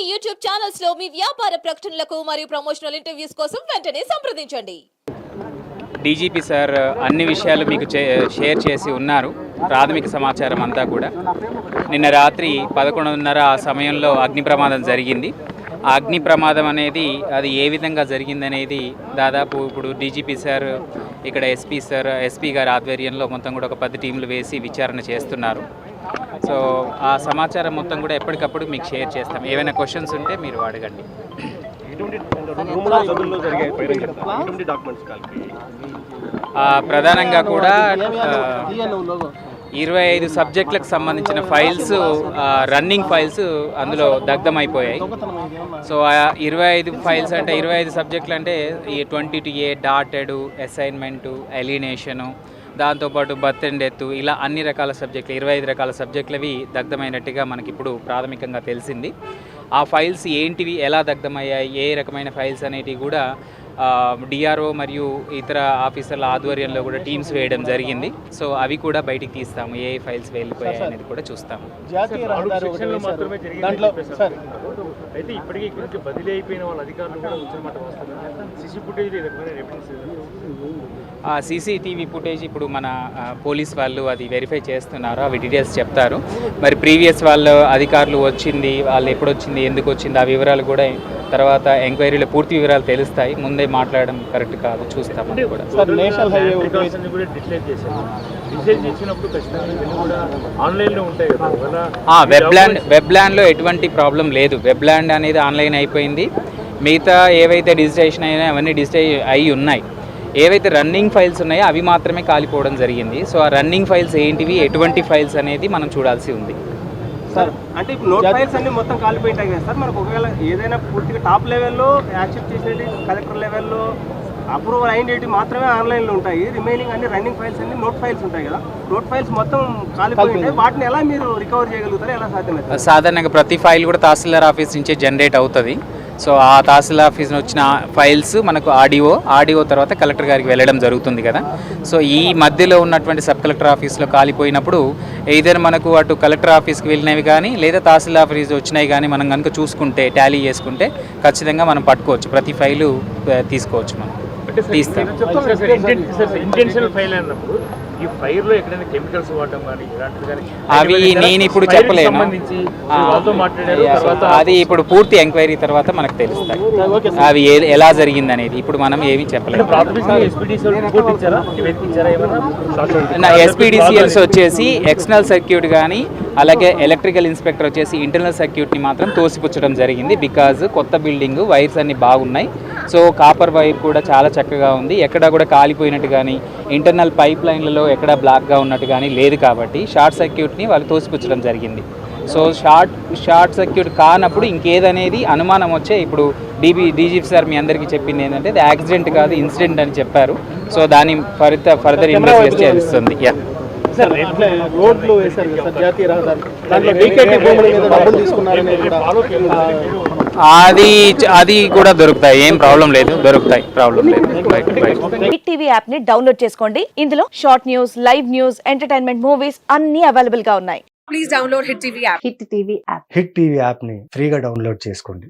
YouTube channels లో మీ వ్యాపార ప్రకటనలకు మరియు ప్రమోషనల్ ఇంటర్వ్యూస్ కోసం వెంటనే సంప్రదించండి. డీజీపీ సార్ అన్ని విషయాలు మీకు షేర్ చేసి ఉన్నారు. ప్రాథమిక సమాచారం అంతా కూడా నిన్న రాత్రి 11:30 ఆ సమయంలో అగ్ని ప్రమాదం జరిగింది. ఆ అగ్ని ప్రమాదం అనేది అది ఏ విధంగా జరిగిందనేది దాదాపు ఇప్పుడు డీజీపీ సార్ ఇక్కడ ఎస్పీ గారి ఆధ్వర్యంలో మొత్తం కూడా ఒక 10 టీంలు వేసి విచారణ చేస్తున్నారు. సో ఆ సమాచారం మొత్తం కూడా ఎప్పటికప్పుడు మీకు షేర్ చేస్తాం. ఏమైనా క్వశ్చన్స్ ఉంటే మీరు అడగండి. ప్రధానంగా కూడా 25 సబ్జెక్టులకు సంబంధించిన ఫైల్స్, రన్నింగ్ ఫైల్స్ అందులో దగ్ధమైపోయాయి. సో ఆ 25 ఫైల్స్ అంటే 25 సబ్జెక్టులు అంటే ఈ 22A డాటెడ్, అసైన్మెంటు, ఎలినేషను, దాంతోపాటు బర్త్ అండ్ డెత్, ఇలా అన్ని రకాల సబ్జెక్టులు 25 రకాల సబ్జెక్టులవి దగ్ధమైనట్టుగా మనకిప్పుడు ప్రాథమికంగా తెలిసింది. ఆ ఫైల్స్ ఏంటివి, ఎలా దగ్ధమయ్యాయి, ఏ రకమైన ఫైల్స్ అనేటివి కూడా డిఆర్ఓ మరియు ఇతర ఆఫీసర్ల ఆధ్వర్యంలో కూడా టీమ్స్ వేయడం జరిగింది. సో అవి కూడా బయటికి తీస్తాము, ఏ ఫైల్స్ వెళ్ళిపోయాయి అనేది కూడా చూస్తాము. అయితే ఇప్పటికీ ఇక్కడ నుంచి బదిలీ అయిపోయిన వాళ్ళ అధికారులు కూడా వచ్చారన్నమాట. సీసీ ఫుటేజ్ సీసీటీవీ ఫుటేజ్ ఇప్పుడు మన పోలీస్ వాళ్ళు అది వెరిఫై చేస్తున్నారు, అవి డీటెయిల్స్ చెప్తారు. మరి ప్రీవియస్ వాళ్ళ అధికారులు వచ్చింది, వాళ్ళు ఎప్పుడు వచ్చింది, ఎందుకు వచ్చింది, ఆ వివరాలు కూడా తర్వాత ఎంక్వైరీలో పూర్తి వివరాలు తెలుస్తాయి. ముందే మాట్లాడడం కరెక్ట్ కాదు, చూస్తాం. వెబ్లాండ్లో ఎటువంటి ప్రాబ్లం లేదు. వెబ్లాండ్ అనేది ఆన్లైన్ అయిపోయింది. మిగతా ఏవైతే డిజిటైజేషన్ అయినా అవన్నీ డిజిటైజ్ అయి ఉన్నాయి. ఏవైతే రన్నింగ్ ఫైల్స్ ఉన్నాయో అవి మాత్రమే కాలిపోవడం జరిగింది. సో ఆ రన్నింగ్ ఫైల్స్ ఏంటివి, ఎటువంటి ఫైల్స్ అనేది మనం చూడాల్సి ఉంది. సార్ అంటే ఇప్పుడు నోట్ ఫైల్స్ అన్ని మొత్తం కాలిపోయింటాయి కదా సార్, మనకు ఒకవేళ ఏదైనా పూర్తిగా టాప్ లెవెల్లో యాక్సెప్ట్ చేసేది కలెక్టర్ లెవెల్లో అప్రూవల్ అయినవి మాత్రమే ఆన్లైన్లో ఉంటాయి. రిమైనింగ్ అన్ని రన్నింగ్ ఫైల్స్ అన్ని నోట్ ఫైల్స్ ఉంటాయి కదా, నోట్ ఫైల్స్ మొత్తం కాలిపోయి ఉంటాయి. వాటిని ఎలా మీరు రికవర్ చేయగలుగుతారు, ఎలా సాధ్యమవుతుంది? సాధారణంగా ప్రతి ఫైల్ కూడా తహసీల్దార్ ఆఫీస్ నుంచే జనరేట్ అవుతుంది. సో ఆ తహసీల్దార్ ఆఫీస్ వచ్చిన ఫైల్స్ మనకు ఆడియో తర్వాత కలెక్టర్ గారికి వెళ్ళడం జరుగుతుంది కదా. సో ఈ మధ్యలో ఉన్నటువంటి సబ్ కలెక్టర్ ఆఫీస్లో కాలిపోయినప్పుడు ఏదైనా మనకు అటు కలెక్టర్ ఆఫీస్కి వెళ్ళినవి కానీ లేదా తహసీల్దార్ ఆఫీస్ వచ్చినాయి కానీ మనం కనుక చూసుకుంటే, టాలీ చేసుకుంటే ఖచ్చితంగా మనం పట్టుకోవచ్చు, ప్రతి ఫైలు తీసుకోవచ్చు, మనం తీస్తాం. ఈ ఫైర్లో ఎక్కడైనా కెమికల్స్ వాడడం కానీ ఇలాంటివి కానీ అవి నేను ఇప్పుడు చెప్పలేను. అది ఇప్పుడు పూర్తి ఎంక్వైరీ తర్వాత మనకు తెలుస్తాయి అవి ఎలా జరిగింది అనేది. ఇప్పుడు మనం ఏమీ చెప్పలేము. ఎస్పీడీసీఎల్స్ వచ్చేసి ఎక్స్టర్నల్ సర్క్యూట్ కానీ అలాగే ఎలక్ట్రికల్ ఇన్స్పెక్టర్ వచ్చేసి ఇంటర్నల్ సర్క్యూట్ని మాత్రం తోసిపుచ్చడం జరిగింది. బికాజ్ కొత్త బిల్డింగ్, వైర్స్ అన్ని బాగున్నాయి. సో కాపర్ వైర్ కూడా చాలా చక్కగా ఉంది, ఎక్కడా కూడా కాలిపోయినట్టు కానీ ఇంటర్నల్ పైప్ లైన్లలో ఎక్కడ బ్లాక్గా ఉన్నట్టు కానీ లేదు. కాబట్టి షార్ట్ సర్క్యూట్ని వాళ్ళు తోసిపుచ్చడం జరిగింది. సో షార్ట్ సర్క్యూట్ కానప్పుడు ఇంకేదనేది అనుమానం వచ్చే ఇప్పుడు డీజీపీ సార్ మీ అందరికీ చెప్పింది ఏంటంటే ఇది యాక్సిడెంట్ కాదు, ఇన్సిడెంట్ అని చెప్పారు. సో దాని ఫర్దర్ ఇన్వెస్టిగేషన్ చేస్తుంది. రోడ్లు వేశారు కదా సార్, జాతీయ రహదారి, దాంట్లో డీకేటీ భూముల మీద డబ్బులు తీసుకున్నారని అది కూడా దొరుకుతాయి, ఏం ప్రాబ్లం లేదు, దొరుకుతాయి, ప్రాబ్లం లేదు. హిట్ టీవీ యాప్ ని డౌన్లోడ్ చేసుకోండి. ఇందులో short news, live news, entertainment movies అన్ని అవైలబుల్ గా ఉన్నాయి. Please download hit TV app. Hit TV app ని ఫ్రీగా డౌన్లోడ్ చేసుకోండి.